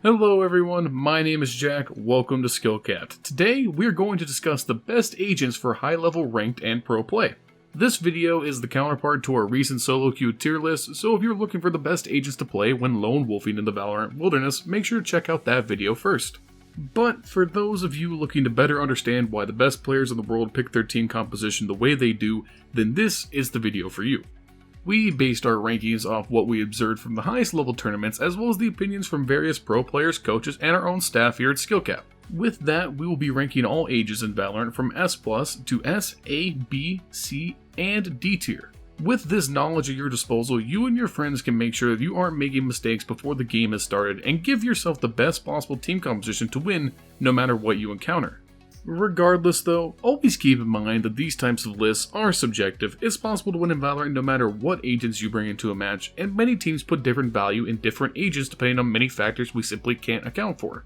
Hello everyone, my name is Jack, welcome to Skillcapped. Today, we're going to discuss the best agents for high-level ranked and pro play. This video is the counterpart to our recent solo queue tier list, so if you're looking for the best agents to play when lone wolfing in the Valorant wilderness, make sure to check out that video first. But for those of you looking to better understand why the best players in the world pick their team composition the way they do, then this is the video for you. We based our rankings off what we observed from the highest level tournaments, as well as the opinions from various pro players, coaches, and our own staff here at Skillcap. With that, we will be ranking all ages in Valorant from S+ to S, A, B, C, and D tier. With this knowledge at your disposal, you and your friends can make sure that you aren't making mistakes before the game has started, and give yourself the best possible team composition to win no matter what you encounter. Regardless though, always keep in mind that these types of lists are subjective. It's possible to win in Valorant no matter what agents you bring into a match, and many teams put different value in different agents depending on many factors we simply can't account for.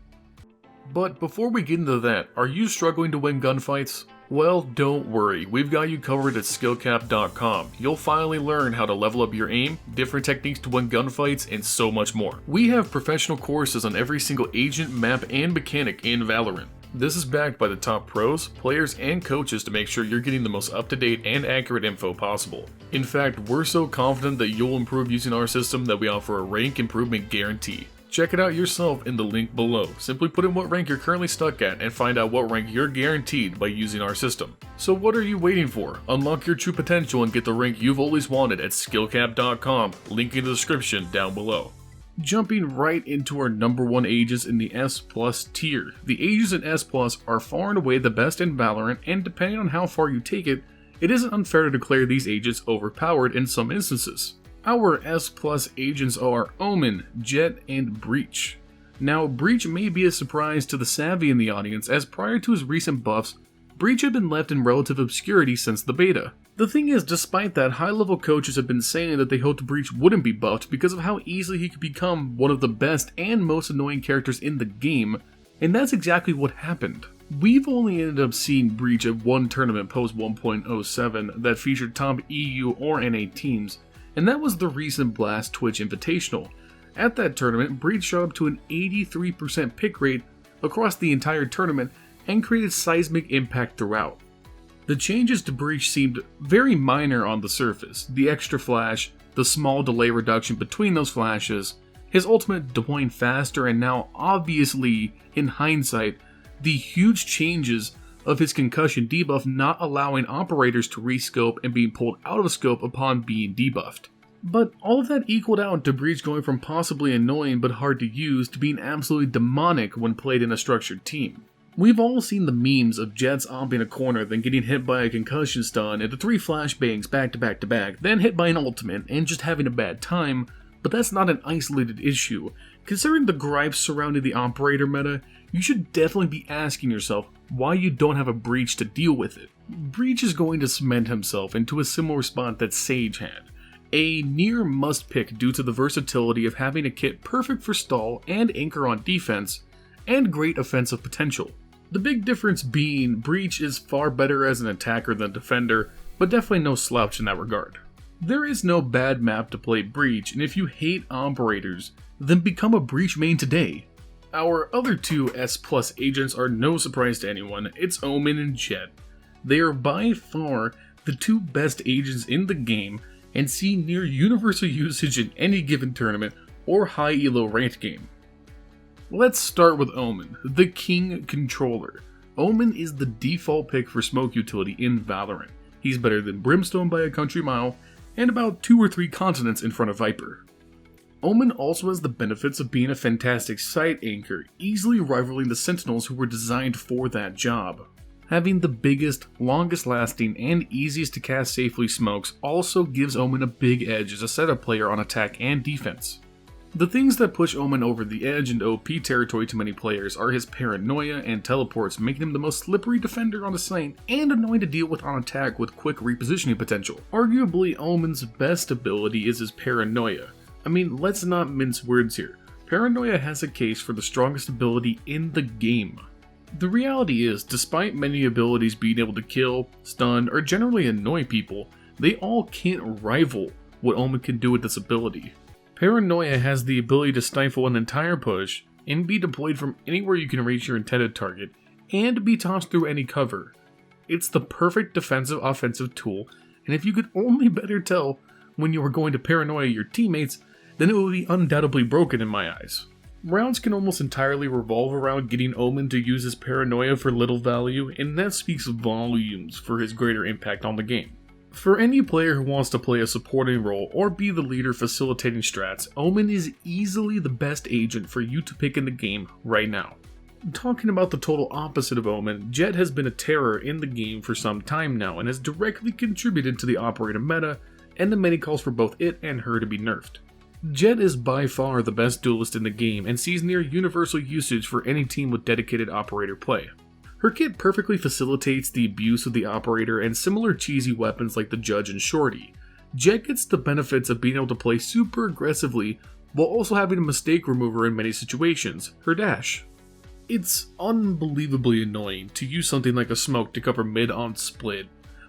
But before we get into that, are you struggling to win gunfights? Well, don't worry, we've got you covered at skillcap.com. You'll finally learn how to level up your aim, different techniques to win gunfights, and so much more. We have professional courses on every single agent, map, and mechanic in Valorant. This is backed by the top pros, players, and coaches to make sure you're getting the most up-to-date and accurate info possible. In fact, we're so confident that you'll improve using our system that we offer a rank improvement guarantee. Check it out yourself in the link below. Simply put in what rank you're currently stuck at and find out what rank you're guaranteed by using our system. So what are you waiting for? Unlock your true potential and get the rank you've always wanted at skillcap.com, link in the description down below. Jumping right into our number one ages in the S+ tier. The ages in S+ are far and away the best in Valorant, and depending on how far you take it, it isn't unfair to declare these agents overpowered in some instances. Our S+ agents are Omen, Jett, and Breach. Now, Breach may be a surprise to the savvy in the audience, as prior to his recent buffs, Breach had been left in relative obscurity since the beta. The thing is, despite that, high-level coaches have been saying that they hoped Breach wouldn't be buffed because of how easily he could become one of the best and most annoying characters in the game, and that's exactly what happened. We've only ended up seeing Breach at one tournament post 1.07 that featured top EU or NA teams, and that was the recent Blast Twitch Invitational. At that tournament, Breach shot up to an 83% pick rate across the entire tournament and created seismic impact throughout. The changes to Breach seemed very minor on the surface. The extra flash, the small delay reduction between those flashes, his ultimate deploying faster, and now obviously, in hindsight, the huge changes of his concussion debuff not allowing operators to rescope and being pulled out of scope upon being debuffed. But all of that equaled out to Breach going from possibly annoying but hard to use to being absolutely demonic when played in a structured team. We've all seen the memes of Jett's omping a corner, then getting hit by a concussion stun into 3 flashbangs back to back to back, then hit by an ultimate, and just having a bad time, but that's not an isolated issue. Considering the gripes surrounding the operator meta, you should definitely be asking yourself why you don't have a Breach to deal with it. Breach is going to cement himself into a similar spot that Sage had. A near must pick due to the versatility of having a kit perfect for stall and anchor on defense, and great offensive potential. The big difference being, Breach is far better as an attacker than defender, but definitely no slouch in that regard. There is no bad map to play Breach, and if you hate operators, then become a Breach main today. Our other two S+ agents are no surprise to anyone, it's Omen and Jett. They are by far the two best agents in the game, and see near universal usage in any given tournament or high elo ranked game. Let's start with Omen, the King Controller. Omen is the default pick for smoke utility in Valorant. He's better than Brimstone by a country mile, and about 2 or 3 continents in front of Viper. Omen also has the benefits of being a fantastic site anchor, easily rivaling the Sentinels who were designed for that job. Having the biggest, longest lasting, and easiest to cast safely smokes also gives Omen a big edge as a setup player on attack and defense. The things that push Omen over the edge and OP territory to many players are his paranoia and teleports, making him the most slippery defender on the site and annoying to deal with on attack with quick repositioning potential. Arguably, Omen's best ability is his paranoia. I mean, let's not mince words here. Paranoia has a case for the strongest ability in the game. The reality is, despite many abilities being able to kill, stun, or generally annoy people, they all can't rival what Omen can do with this ability. Paranoia has the ability to stifle an entire push, and be deployed from anywhere you can reach your intended target, and be tossed through any cover. It's the perfect defensive offensive tool, and if you could only better tell when you were going to paranoia your teammates, then it would be undoubtedly broken in my eyes. Rounds can almost entirely revolve around getting Omen to use his paranoia for little value, and that speaks volumes for his greater impact on the game. For any player who wants to play a supporting role or be the leader facilitating strats, Omen is easily the best agent for you to pick in the game right now. Talking about the total opposite of Omen, Jett has been a terror in the game for some time now and has directly contributed to the operator meta and the many calls for both it and her to be nerfed. Jett is by far the best duelist in the game and sees near universal usage for any team with dedicated operator play. Her kit perfectly facilitates the abuse of the operator and similar cheesy weapons like the Judge and Shorty. Jett gets the benefits of being able to play super aggressively while also having a mistake remover in many situations, her dash. It's unbelievably annoying to use something like a smoke to cover mid on split,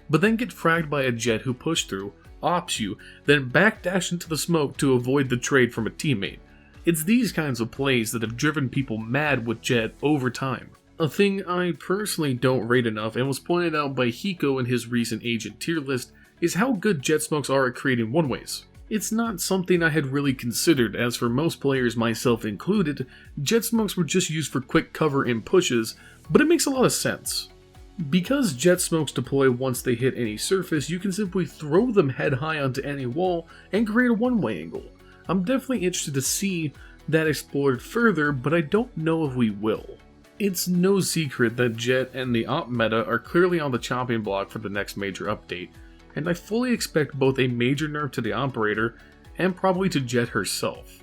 but then get fragged by a Jett who pushed through, ops you, then backdash into the smoke to avoid the trade from a teammate. It's these kinds of plays that have driven people mad with Jett over time. A thing I personally don't rate enough and was pointed out by Hiko in his recent agent tier list is how good Jett smokes are at creating one-ways. It's not something I had really considered, as for most players, myself included, Jett smokes were just used for quick cover and pushes, but it makes a lot of sense. Because Jett smokes deploy once they hit any surface, you can simply throw them head high onto any wall and create a one-way angle. I'm definitely interested to see that explored further, but I don't know if we will. It's no secret that Jett and the op meta are clearly on the chopping block for the next major update, and I fully expect both a major nerf to the operator and probably to Jett herself.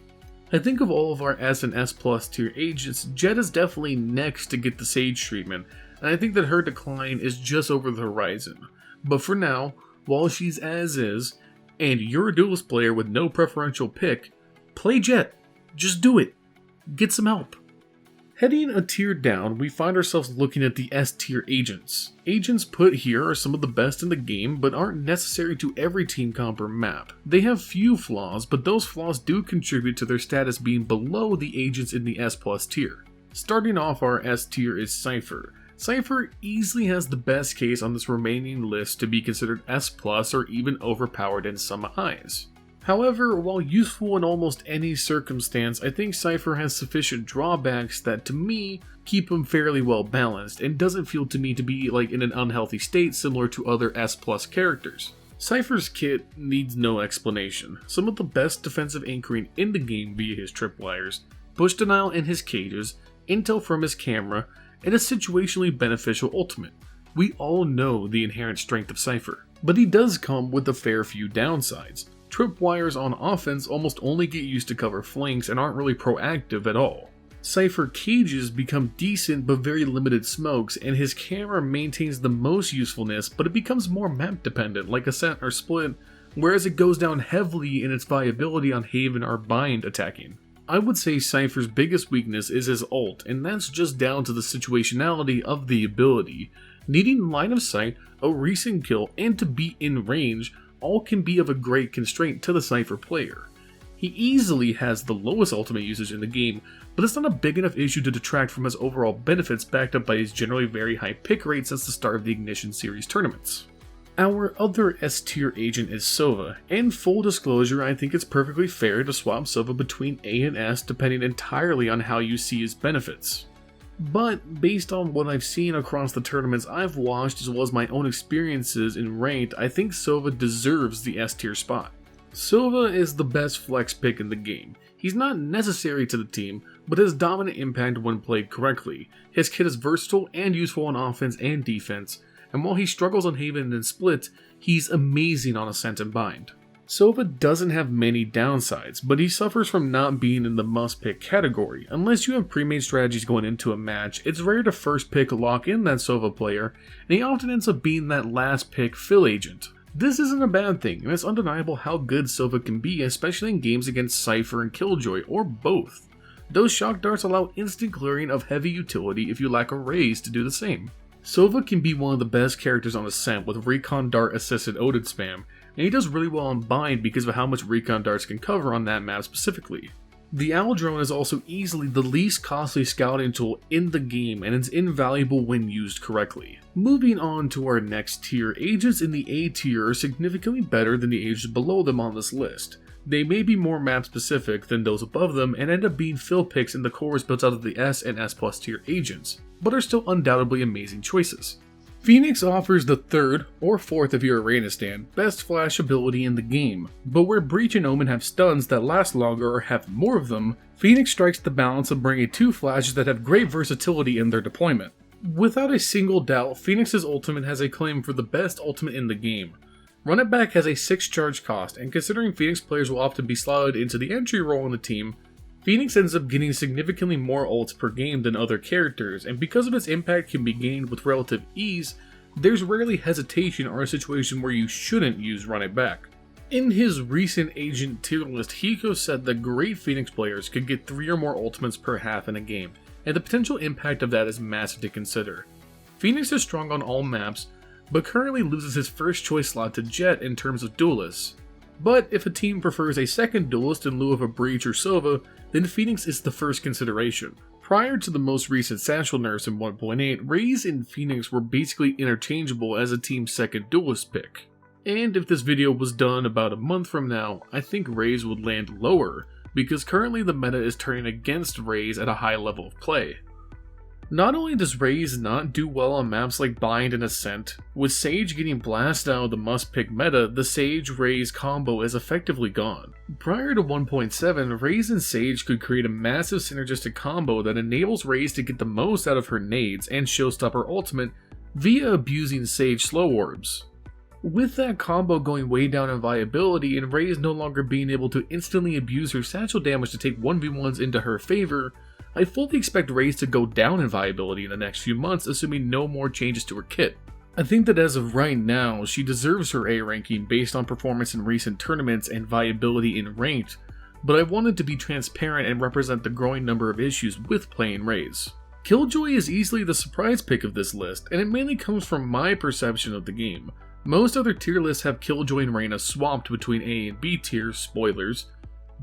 I think of all of our S and S plus tier agents, Jett is definitely next to get the Sage treatment, and I think that her decline is just over the horizon. But for now, while she's as is, and you're a duelist player with no preferential pick, play Jett. Just do it. Get some help. Heading a tier down, we find ourselves looking at the S tier agents. Agents put here are some of the best in the game, but aren't necessary to every team comp or map. They have few flaws, but those flaws do contribute to their status being below the agents in the S plus tier. Starting off, our S tier is Cypher. Cypher easily has the best case on this remaining list to be considered S plus or even overpowered in some eyes. However, while useful in almost any circumstance, I think Cypher has sufficient drawbacks that to me keep him fairly well balanced and doesn't feel to me to be like in an unhealthy state similar to other S plus characters. Cypher's kit needs no explanation. Some of the best defensive anchoring in the game via his tripwires, push denial in his cages, intel from his camera, and a situationally beneficial ultimate. We all know the inherent strength of Cypher, but he does come with a fair few downsides. Tripwires on offense almost only get used to cover flanks and aren't really proactive at all. Cypher cages become decent but very limited smokes, and his camera maintains the most usefulness, but it becomes more map dependent like Ascent or Split, whereas it goes down heavily in its viability on Haven or Bind attacking. I would say Cypher's biggest weakness is his ult, and that's just down to the situationality of the ability. Needing line of sight, a recent kill, and to be in range all can be of a great constraint to the Cypher player. He easily has the lowest ultimate usage in the game, but it's not a big enough issue to detract from his overall benefits backed up by his generally very high pick rate since the start of the Ignition series tournaments. Our other S tier agent is Sova, and full disclosure, I think it's perfectly fair to swap Sova between A and S depending entirely on how you see his benefits. But based on what I've seen across the tournaments I've watched as well as my own experiences in ranked, I think Sova deserves the S tier spot. Sova is the best flex pick in the game. He's not necessary to the team, but has dominant impact when played correctly. His kit is versatile and useful on offense and defense, and while he struggles on Haven and Split, he's amazing on Ascent and Bind. Sova doesn't have many downsides, but he suffers from not being in the must-pick category. Unless you have pre-made strategies going into a match, it's rare to first pick lock in that Sova player, and he often ends up being that last pick fill agent. This isn't a bad thing, and it's undeniable how good Sova can be, especially in games against Cypher and Killjoy, or both. Those shock darts allow instant clearing of heavy utility if you lack a raise to do the same. Sova can be one of the best characters on Ascent with Recon Dart assisted Odin spam, and he does really well on Bind because of how much Recon Darts can cover on that map specifically. The Owl Drone is also easily the least costly scouting tool in the game and is invaluable when used correctly. Moving on to our next tier, agents in the A tier are significantly better than the agents below them on this list. They may be more map specific than those above them and end up being fill picks in the cores built out of the S and S plus tier agents, but are still undoubtedly amazing choices. Phoenix offers the third, or fourth if you're a Reyna stan, best flash ability in the game, but where Breach and Omen have stuns that last longer or have more of them, Phoenix strikes the balance of bringing two flashes that have great versatility in their deployment. Without a single doubt, Phoenix's ultimate has a claim for the best ultimate in the game. Run It Back has a 6 charge cost, and considering Phoenix players will often be slotted into the entry role in the team, Phoenix ends up getting significantly more ults per game than other characters, and because of its impact can be gained with relative ease, there's rarely hesitation or a situation where you shouldn't use Run It Back. In his recent agent tier list, Hiko said that great Phoenix players could get 3 or more ultimates per half in a game, and the potential impact of that is massive to consider. Phoenix is strong on all maps, but currently loses his first choice slot to Jett in terms of duelists. But if a team prefers a second duelist in lieu of a Breach or Sova, then Phoenix is the first consideration. Prior to the most recent Satchel nerfs in 1.8, Raze and Phoenix were basically interchangeable as a team's second duelist pick. And if this video was done about a month from now, I think Raze would land lower, because currently the meta is turning against Raze at a high level of play. Not only does Raze not do well on maps like Bind and Ascent, with Sage getting blasted out of the must-pick meta, the Sage-Raze combo is effectively gone. Prior to 1.7, Raze and Sage could create a massive synergistic combo that enables Raze to get the most out of her nades and Showstopper ultimate via abusing Sage slow orbs. With that combo going way down in viability and Raze no longer being able to instantly abuse her satchel damage to take 1v1s into her favor, I fully expect Raze to go down in viability in the next few months, assuming no more changes to her kit. I think that as of right now, she deserves her A ranking based on performance in recent tournaments and viability in ranked, but I wanted to be transparent and represent the growing number of issues with playing Raze. Killjoy is easily the surprise pick of this list, and it mainly comes from my perception of the game. Most other tier lists have Killjoy and Reyna swapped between A and B tiers, spoilers,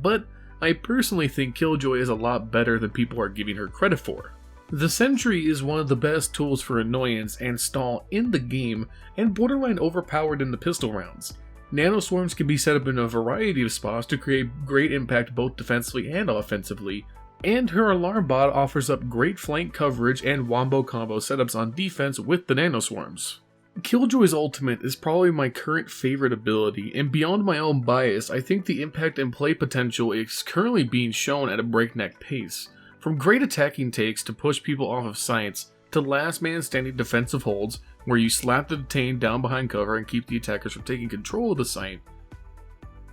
but I personally think Killjoy is a lot better than people are giving her credit for. The Sentry is one of the best tools for annoyance and stall in the game, and borderline overpowered in the pistol rounds. Nanoswarms can be set up in a variety of spots to create great impact both defensively and offensively, and her Alarm Bot offers up great flank coverage and wombo combo setups on defense with the Nanoswarms. Killjoy's ultimate is probably my current favorite ability, and beyond my own bias, I think the impact and play potential is currently being shown at a breakneck pace. From great attacking takes to push people off of sites, to last man standing defensive holds, where you slap the Detain down behind cover and keep the attackers from taking control of the site.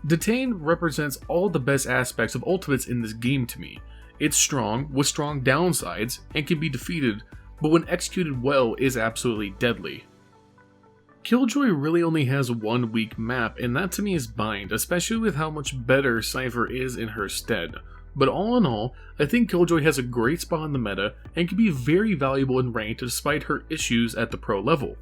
Detain represents all the best aspects of ultimates in this game to me. It's strong, with strong downsides, and can be defeated, but when executed well is absolutely deadly. Killjoy really only has one weak map, and that to me is Bind, especially with how much better Cypher is in her stead. But all in all, I think Killjoy has a great spot in the meta, and can be very valuable in ranked despite her issues at the pro level.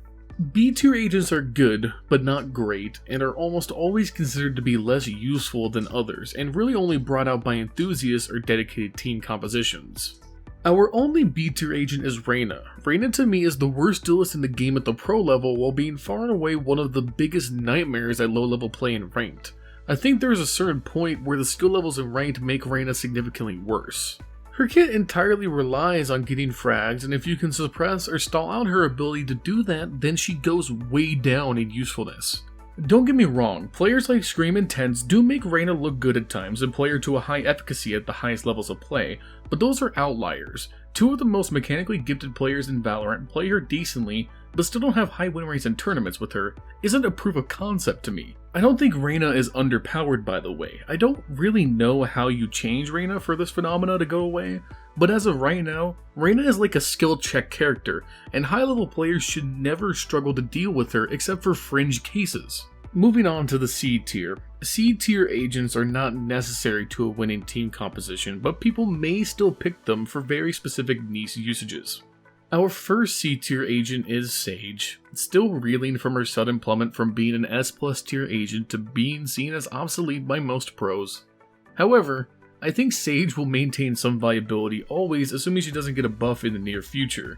B tier agents are good, but not great, and are almost always considered to be less useful than others, and really only brought out by enthusiasts or dedicated team compositions. Our only B tier agent is Reyna. Reyna to me is the worst duelist in the game at the pro level while being far and away one of the biggest nightmares at low level play in ranked. I think there is a certain point where the skill levels in ranked make Reyna significantly worse. Her kit entirely relies on getting frags, and if you can suppress or stall out her ability to do that, then she goes way down in usefulness. Don't get me wrong, players like Scream and Tense do make Reyna look good at times and play her to a high efficacy at the highest levels of play, but those are outliers. Two of the most mechanically gifted players in Valorant play her decently, but still don't have high win rates in tournaments with her, isn't a proof of concept to me. I don't think Reyna is underpowered, by the way. I don't really know how you change Reyna for this phenomena to go away, but as of right now, Reyna is like a skill check character, and high level players should never struggle to deal with her except for fringe cases. Moving on to the C tier. C tier agents are not necessary to a winning team composition, but people may still pick them for very specific niche usages. Our first C tier agent is Sage, still reeling from her sudden plummet from being an S+ tier agent to being seen as obsolete by most pros. However, I think Sage will maintain some viability always, assuming she doesn't get a buff in the near future.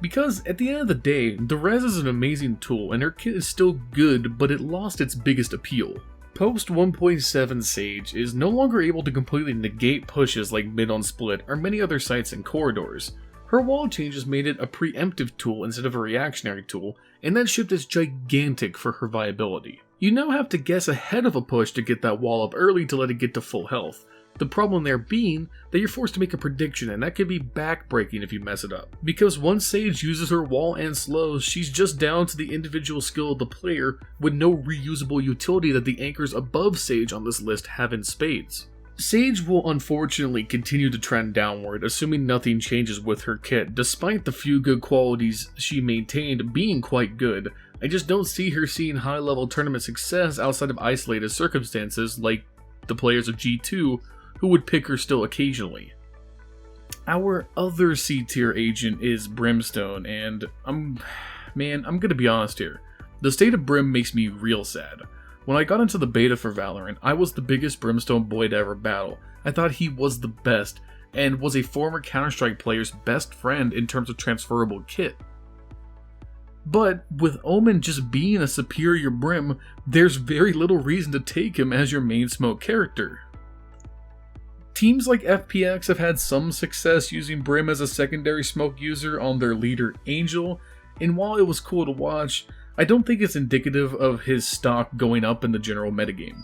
Because at the end of the day, the Res is an amazing tool and her kit is still good, but it lost its biggest appeal. Post 1.7 Sage is no longer able to completely negate pushes like mid on split or many other sites and corridors. Her wall changes made it a preemptive tool instead of a reactionary tool, and that shift is gigantic for her viability. You now have to guess ahead of a push to get that wall up early to let it get to full health. The problem there being that you're forced to make a prediction, and that could be backbreaking if you mess it up. Because once Sage uses her wall and slows, she's just down to the individual skill of the player with no reusable utility that the anchors above Sage on this list have in spades. Sage will unfortunately continue to trend downward, assuming nothing changes with her kit, despite the few good qualities she maintained being quite good. I just don't see her seeing high-level tournament success outside of isolated circumstances like the players of G2, who would pick her still occasionally. Our other C-tier agent is Brimstone, and I'm gonna be honest here. The state of Brim makes me real sad. When I got into the beta for Valorant, I was the biggest Brimstone boy to ever battle. I thought he was the best, and was a former Counter-Strike player's best friend in terms of transferable kit. But with Omen just being a superior Brim, there's very little reason to take him as your main smoke character. Teams like FPX have had some success using Brim as a secondary smoke user on their leader Angel, and while it was cool to watch, I don't think it's indicative of his stock going up in the general metagame.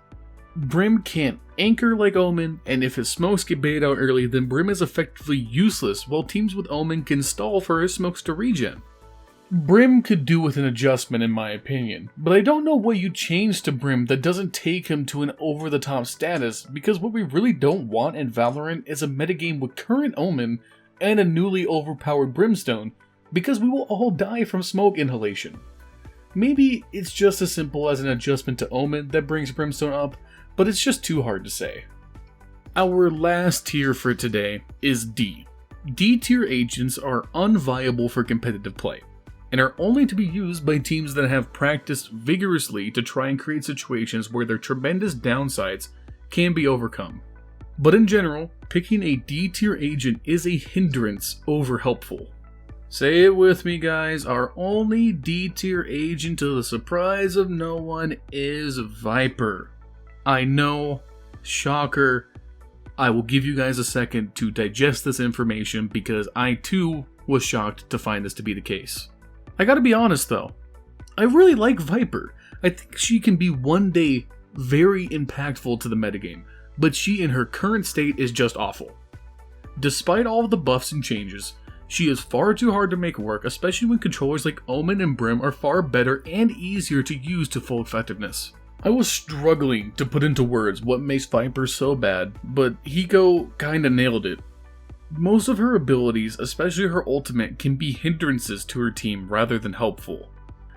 Brim can't anchor like Omen, and if his smokes get baited out early, then Brim is effectively useless, while teams with Omen can stall for his smokes to regen. Brim could do with an adjustment in my opinion, but I don't know what you change to Brim that doesn't take him to an over-the-top status, because what we really don't want in Valorant is a metagame with current Omen and a newly overpowered Brimstone, because we will all die from smoke inhalation. Maybe it's just as simple as an adjustment to Omen that brings Brimstone up, but it's just too hard to say. Our last tier for today is D. D tier agents are unviable for competitive play, and are only to be used by teams that have practiced vigorously to try and create situations where their tremendous downsides can be overcome. But in general, picking a D tier agent is a hindrance over helpful. Say it with me guys, our only D tier agent to the surprise of no one is Viper. I know, shocker, I will give you guys a second to digest this information because I too was shocked to find this to be the case. I gotta be honest though, I really like Viper. I think she can be one day very impactful to the metagame, but she in her current state is just awful. Despite all of the buffs and changes, she is far too hard to make work, especially when controllers like Omen and Brim are far better and easier to use to full effectiveness. I was struggling to put into words what makes Viper so bad, but Hiko kinda nailed it. Most of her abilities, especially her ultimate, can be hindrances to her team rather than helpful.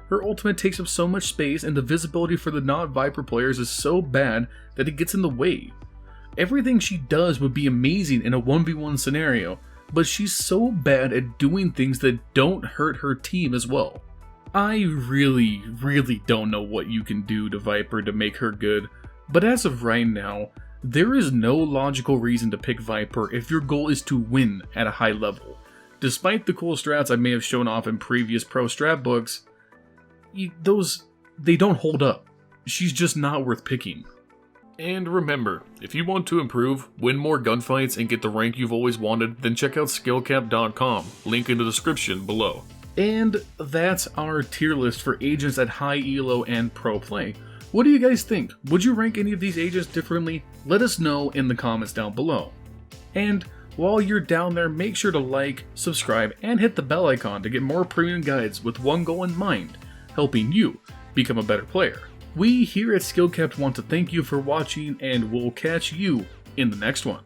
Her ultimate takes up so much space and the visibility for the not-Viper players is so bad that it gets in the way. Everything she does would be amazing in a 1v1 scenario, but she's so bad at doing things that don't hurt her team as well. I really don't know what you can do to Viper to make her good, but as of right now, there is no logical reason to pick Viper if your goal is to win at a high level. Despite the cool strats I may have shown off in previous pro strat books, they don't hold up. She's just not worth picking. And remember, if you want to improve, win more gunfights, and get the rank you've always wanted, then check out skillcapped.com, link in the description below. And that's our tier list for agents at high elo and pro play. What do you guys think? Would you rank any of these agents differently? Let us know in the comments down below. And while you're down there, make sure to like, subscribe, and hit the bell icon to get more premium guides with one goal in mind, helping you become a better player. We here at Skillcapped want to thank you for watching, and we'll catch you in the next one.